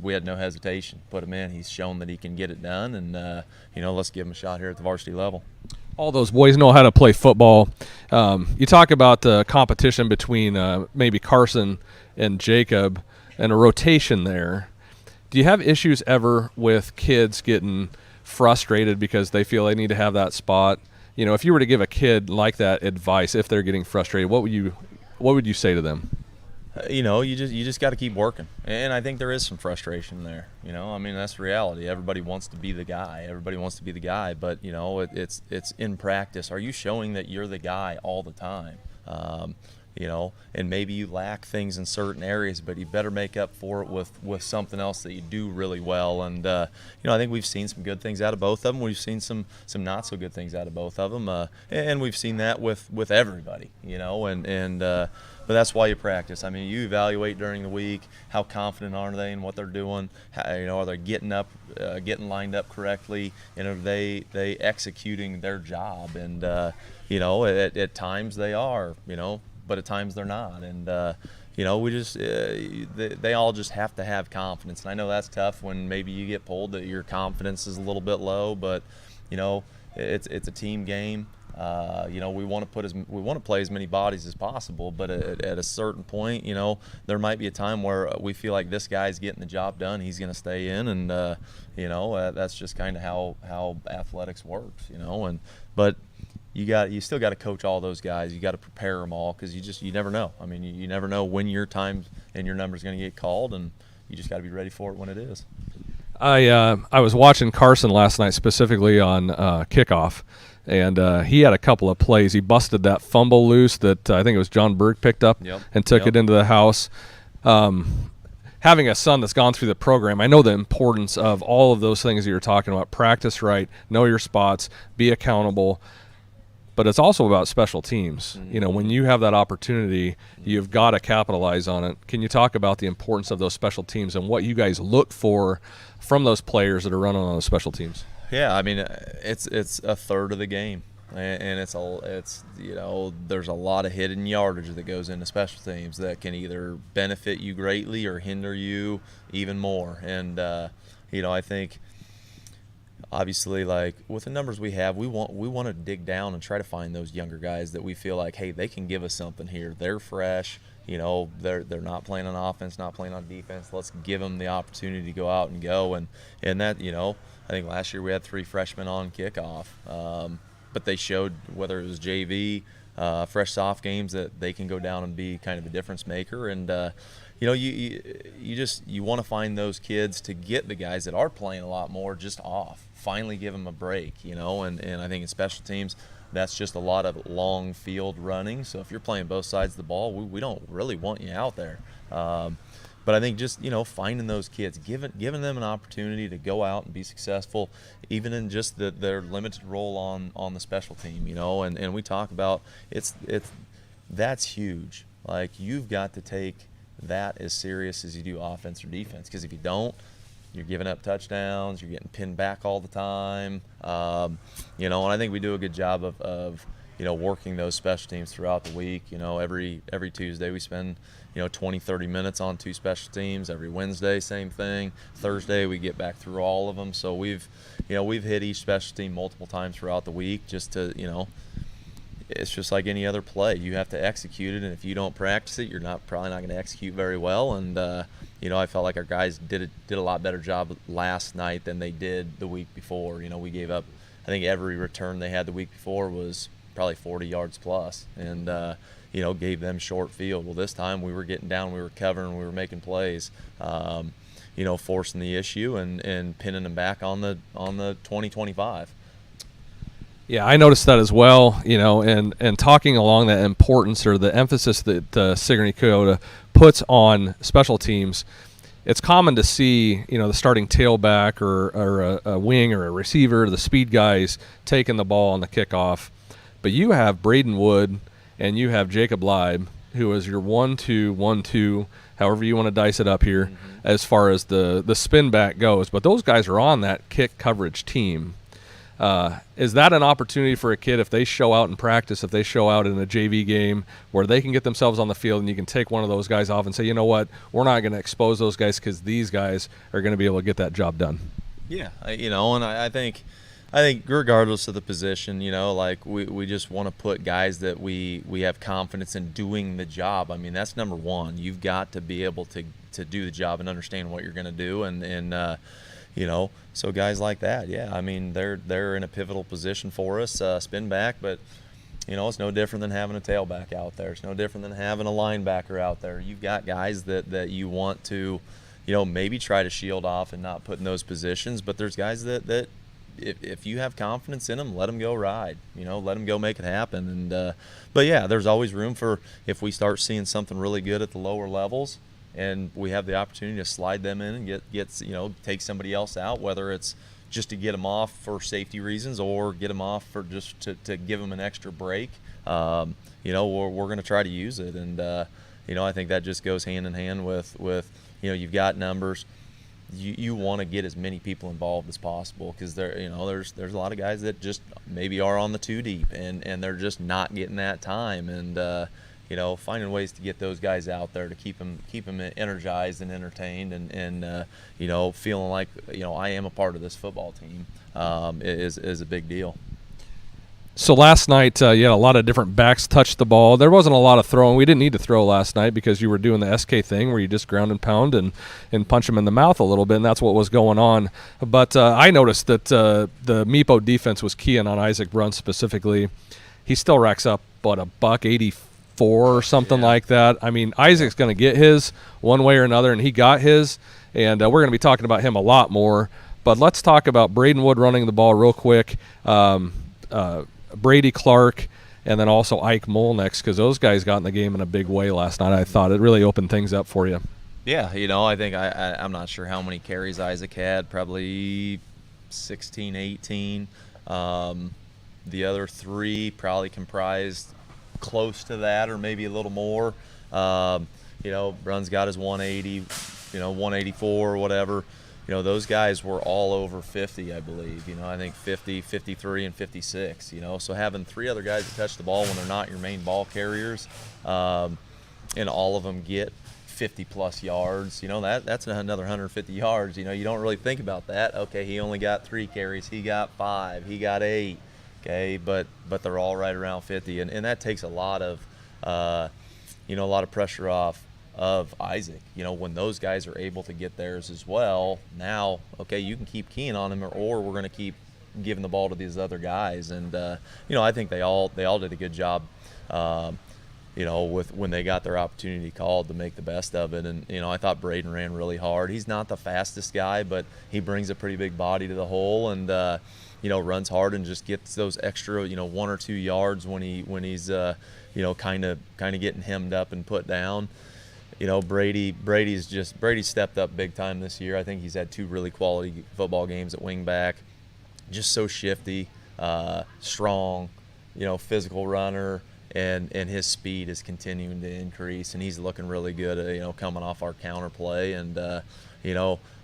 we had no hesitation. Put him in. He's shown that he can get it done, and let's give him a shot here at the varsity level. All those boys know how to play football. You talk about the competition between maybe Carson and Jacob and a rotation there. Do you have issues ever with kids getting frustrated because they feel they need to have that spot? If you were to give a kid like that advice, if they're getting frustrated, what would you say to them? You just got to keep working, and I think there is some frustration there. I mean, that's the reality. Everybody wants to be the guy. But it's in practice. Are you showing that you're the guy all the time? And maybe you lack things in certain areas, but you better make up for it with something else that you do really well. And I think we've seen some good things out of both of them. We've seen some not so good things out of both of them, and we've seen that with everybody. But that's why you practice. I mean, you evaluate during the week. How confident are they in what they're doing? Are they getting lined up correctly? And are they executing their job? And at times they are. But at times they're not. And we just they all just have to have confidence. And I know that's tough when maybe you get pulled that your confidence is a little bit low. But it's a team game. We want to play as many bodies as possible, but at a certain point, there might be a time where we feel like this guy's getting the job done. He's going to stay in, and that's just kind of how athletics works, But you still got to coach all those guys. You got to prepare them all because you never know. I mean, you never know when your time and your number is going to get called, and you just got to be ready for it when it is. I was watching Carson last night, specifically on kickoff, and he had a couple of plays. He busted that fumble loose that I think it was John Berg picked up and took it into the house. Having a son that's gone through the program, I know the importance of all of those things that you're talking about. Practice right, know your spots, be accountable. But it's also about special teams. When you have that opportunity, you've got to capitalize on it. Can you talk about the importance of those special teams and what you guys look for from those players that are running on those special teams? Yeah, I mean, it's a third of the game, and it's there's a lot of hidden yardage that goes into special teams that can either benefit you greatly or hinder you even more. And I think, obviously, like with the numbers we have, we want to dig down and try to find those younger guys that we feel like, hey, they can give us something here. They're fresh, they're not playing on offense, not playing on defense. Let's give them the opportunity to go out and go. And that, I think last year we had 3 freshmen on kickoff, but they showed, whether it was JV, fresh soft games, that they can go down and be kind of a difference maker. And you want to find those kids to get the guys that are playing a lot more just off. Finally give them a break, and I think in special teams, that's just a lot of long field running. So if you're playing both sides of the ball, we don't really want you out there. But I think just, finding those kids, giving them an opportunity to go out and be successful, even in just their limited role on the special team, and we talk about that's huge. Like, you've got to take that as serious as you do offense or defense, because if you don't, you're giving up touchdowns, you're getting pinned back all the time, and I think we do a good job of working those special teams throughout the week. Every Tuesday we spend 20-30 minutes on 2 special teams. Every Wednesday, same thing. Thursday we get back through all of them. So we've hit each special team multiple times throughout the week, just to it's just like any other play. You have to execute it, and if you don't practice it, you're probably not going to execute very well. And I felt like our guys did a lot better job last night than they did the week before. We gave up, I think every return they had the week before was probably 40 yards plus, and gave them short field. Well, this time we were getting down, we were covering, we were making plays, forcing the issue and pinning them back on the 20-25. Yeah, I noticed that as well, and talking along that importance or the emphasis that Sigourney Keota puts on special teams. It's common to see, the starting tailback or a wing or a receiver, the speed guys taking the ball on the kickoff. But you have Braden Wood and you have Jacob Leib, who is your 1-2, 1-2, however you want to dice it up here, as far as the spin back goes. But those guys are on that kick coverage team. Is that an opportunity for a kid, if they show out in practice, if they show out in a JV game, where they can get themselves on the field and you can take one of those guys off and say, you know what, we're not going to expose those guys because these guys are going to be able to get that job done? Yeah, and I think regardless of the position, we just want to put guys that we have confidence in doing the job. I mean, that's number one. You've got to be able to do the job and understand what you're going to do, and so guys like that, yeah, I mean, they're in a pivotal position for us, spin back, but it's no different than having a tailback out there. It's no different than having a linebacker out there. You've got guys that you want to, maybe try to shield off and not put in those positions, but there's guys that if you have confidence in them, let them go ride, let them go make it happen. And but yeah, there's always room for, if we start seeing something really good at the lower levels and we have the opportunity to slide them in and get take somebody else out, whether it's just to get them off for safety reasons or get them off for just to give them an extra break, we're going to try to use it. And I think that just goes hand in hand with you've got numbers. You want to get as many people involved as possible, because there's a lot of guys that just maybe are on the 2 deep and they're just not getting that time, and finding ways to get those guys out there to keep them energized and entertained and feeling like I am a part of this football team is a big deal. So last night, you had a lot of different backs touch the ball. There wasn't a lot of throwing. We didn't need to throw last night because you were doing the SK thing where you just ground and pound and punch them in the mouth a little bit, and that's what was going on. But I noticed that the Meepo defense was keying on Isaac Brunt specifically. he still racks up $184 or something like that. I mean, Isaac's going to get his one way or another, and he got his, and we're going to be talking about him a lot more. But let's talk about Braden Wood running the ball real quick, Brady Clark, and then also Ike Molnix, because those guys got in the game in a big way last night. I thought it really opened things up for you. Yeah, I think I'm not sure how many carries Isaac had, probably 16, 18. The other 3 probably comprised close to that or maybe a little more. Brun's got his 180, 184 or whatever. Those guys were all over 50, I believe. I think 50, 53, and 56. So having 3 other guys that touch the ball when they're not your main ball carriers, and all of them get 50-plus yards, that's another 150 yards. You don't really think about that. Okay, he only got 3 carries. He got 5. He got 8. Okay, but they're all right around 50, and that takes a lot of, a lot of pressure off of Isaac. When those guys are able to get theirs as well, now, okay, you can keep keying on him, or we're going to keep giving the ball to these other guys. And I think they all did a good job, with when they got their opportunity called to make the best of it. And I thought Braden ran really hard. He's not the fastest guy, but he brings a pretty big body to the hole, and runs hard and just gets those extra 1 or 2 yards when he's kind of getting hemmed up and put down. Brady's stepped up big time this year. I think he's had 2 really quality football games at wingback. Just so shifty, strong, physical runner, and his speed is continuing to increase, and he's looking really good, coming off our counter play. And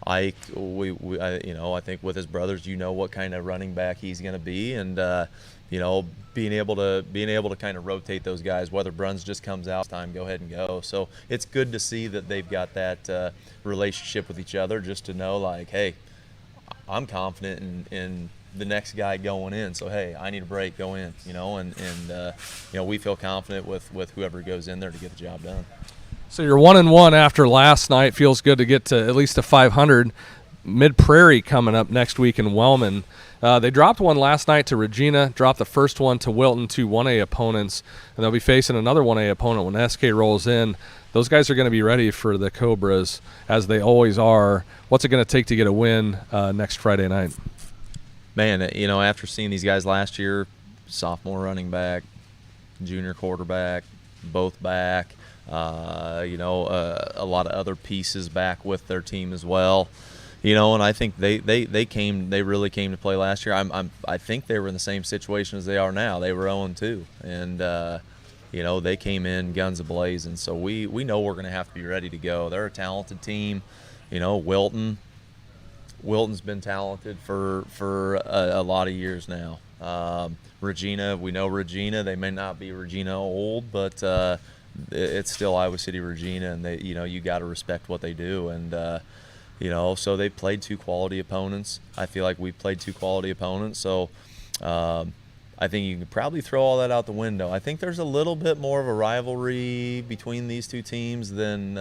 Ike, I think with his brothers, what kind of running back he's going to be, and being able to kind of rotate those guys, whether Bruns just comes out time, go ahead and go. So it's good to see that they've got that relationship with each other, just to know, like, hey, I'm confident in the next guy going in, so hey, I need a break, go in, and we feel confident with whoever goes in there to get the job done. So you're 1-1 after last night. Feels good to get to at least a 500. Mid Prairie coming up next week in Wellman. They dropped one last night to Regina, dropped the first one to Wilton, 2 1A opponents, and they'll be facing another 1A opponent when SK rolls in. Those guys are going to be ready for the Cobras, as they always are. What's it going to take to get a win next Friday night? Man, after seeing these guys last year, sophomore running back, junior quarterback, both back, a lot of other pieces back with their team as well. And I think they really came to play last year. I think they were in the same situation as they are now. They were 0-2, and they came in guns a-blazing. So we know we're going to have to be ready to go. They're a talented team. Wilton's been talented for a lot of years now. Regina, we know Regina. They may not be Regina old, but it's still Iowa City Regina, and they you got to respect what they do. And so they played 2 quality opponents. I feel like we played 2 quality opponents. So I think you can probably throw all that out the window. I think there's a little bit more of a rivalry between these 2 teams than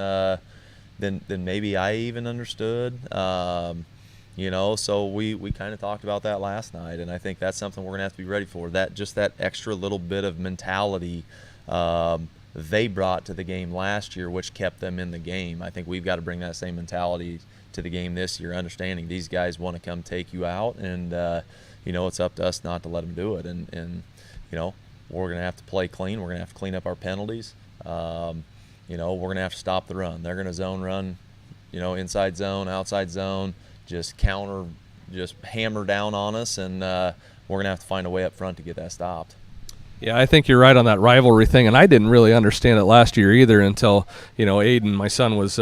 maybe I even understood. So we kind of talked about that last night, and I think that's something we're going to have to be ready for. That extra little bit of mentality they brought to the game last year, which kept them in the game. I think we've got to bring that same mentality to the game this year, understanding these guys want to come take you out, and it's up to us not to let them do it. And we're going to have to play clean. We're going to have to clean up our penalties. We're going to have to stop the run. They're going to zone run, inside zone, outside zone, just hammer down on us, and we're going to have to find a way up front to get that stopped. Yeah, I think you're right on that rivalry thing, and I didn't really understand it last year either until, Aiden, my son, was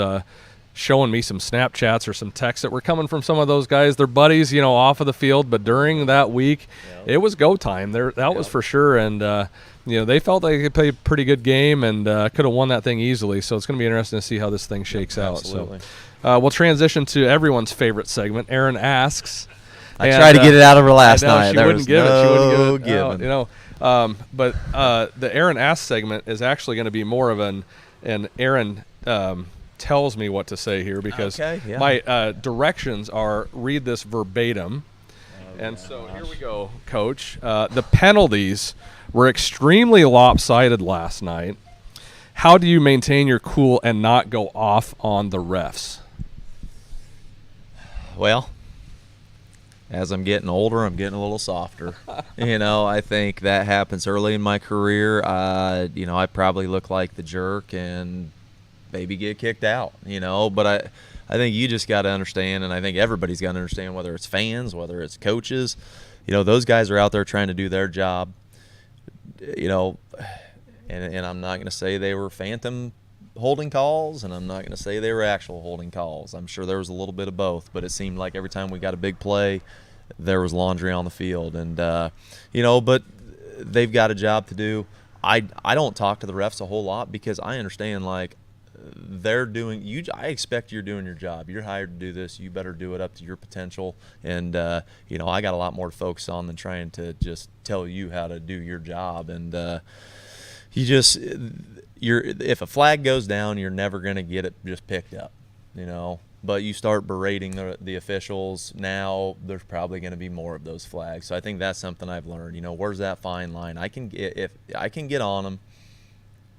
showing me some Snapchats or some texts that were coming from some of those guys. They're buddies, off of the field, but during that week, It was go time. That was for sure, and they felt they could play a pretty good game and could have won that thing easily. So it's going to be interesting to see how this thing shakes out. Absolutely. So we'll transition to everyone's favorite segment. Aaron Asks. I tried to get it out of her last night. She wouldn't give it. She wouldn't give it. Giving. But the Aaron Asks segment is actually going to be more of an Aaron tells me what to say here, because my directions are read this verbatim. And so here we go, Coach. The penalties were extremely lopsided last night. How do you maintain your cool and not go off on the refs? Well, as I'm getting older, I'm getting a little softer. I think that happens early in my career. I probably look like the jerk and maybe get kicked out, But I think you just got to understand, and I think everybody's got to understand, whether it's fans, whether it's coaches, those guys are out there trying to do their job, and I'm not going to say they were phantom holding calls, and I'm not going to say they were actual holding calls. I'm sure there was a little bit of both, but it seemed like every time we got a big play, there was laundry on the field. And, but they've got a job to do. I don't talk to the refs a whole lot because I understand, they're doing – I expect you're doing your job. You're hired to do this. You better do it up to your potential. And, I got a lot more to focus on than trying to just tell you how to do your job. And if a flag goes down, you're never going to get it just picked up, But you start berating the officials, now there's probably going to be more of those flags. So I think that's something I've learned. Where's that fine line? I can get on them,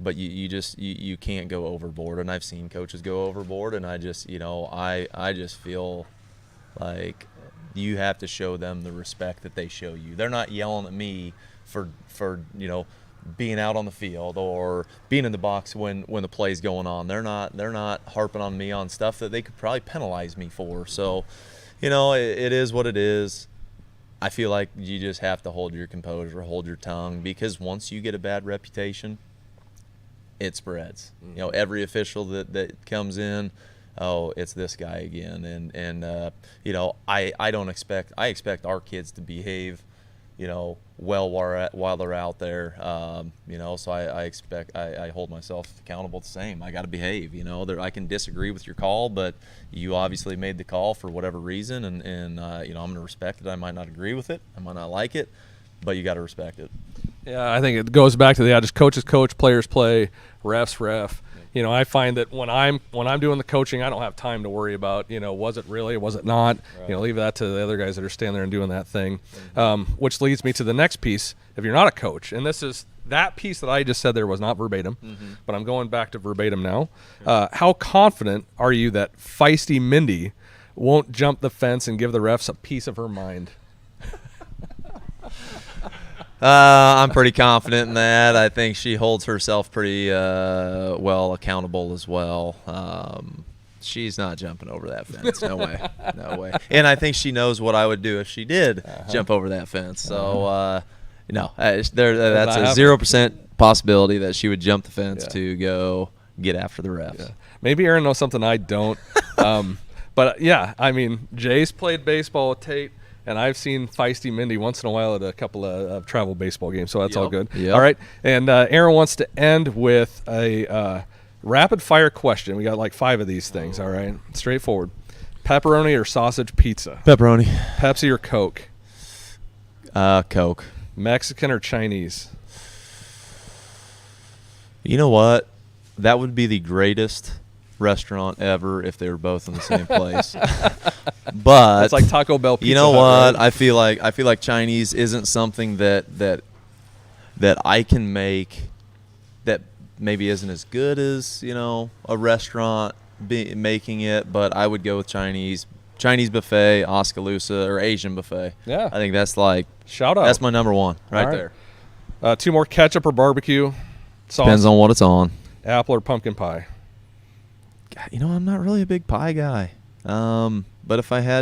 but you can't go overboard. And I've seen coaches go overboard, and I just feel like you have to show them the respect that they show you. They're not yelling at me for being out on the field or being in the box when the play's going on. They're not harping on me on stuff that they could probably penalize me for. So, it is what it is. I feel like you just have to hold your composure, hold your tongue, because once you get a bad reputation, it spreads. Every official that comes in, oh, it's this guy again. And I expect our kids to behave, well while they're out there, so I hold myself accountable the same. I got to behave, I can disagree with your call, but you obviously made the call for whatever reason, and I'm going to respect it. I might not agree with it, I might not like it, but you got to respect it. Yeah, I think it goes back to just coaches coach, players play, refs ref. I find that when I'm doing the coaching, I don't have time to worry about, was it really, was it not? Right. Leave that to the other guys that are standing there and doing that thing. Which leads me to the next piece. If you're not a coach, and that piece that I just said there was not verbatim, but I'm going back to verbatim now. How confident are you that feisty Mindy won't jump the fence and give the refs a piece of her mind? I'm pretty confident in that. I think she holds herself pretty well accountable as well. She's not jumping over that fence. No way. No way. And I think she knows what I would do if she did jump over that fence. So, no, that's a 0% possibility that she would jump the fence to go get after the refs. Yeah. Maybe Aaron knows something I don't. But, yeah, Jay's played baseball with Tate. And I've seen feisty Mindy once in a while at a couple of travel baseball games, so that's all good. Yep. All right, and Aaron wants to end with a rapid-fire question. We got like 5 of these things, all right? Straightforward. Pepperoni or sausage pizza? Pepperoni. Pepsi or Coke? Coke. Mexican or Chinese? You know what? That would be the greatest restaurant ever if they were both in the same place. But it's like Taco Bell Pizza you know Hut, what? right? I feel like Chinese isn't something that I can make that maybe isn't as good as, a restaurant making it, but I would go with Chinese buffet, Oskaloosa, or Asian buffet. Yeah. I think that's shout out. That's my number one right there. 2 more, ketchup or barbecue sauce? Depends on what it's on. Apple or pumpkin pie? I'm not really a big pie guy. But if I had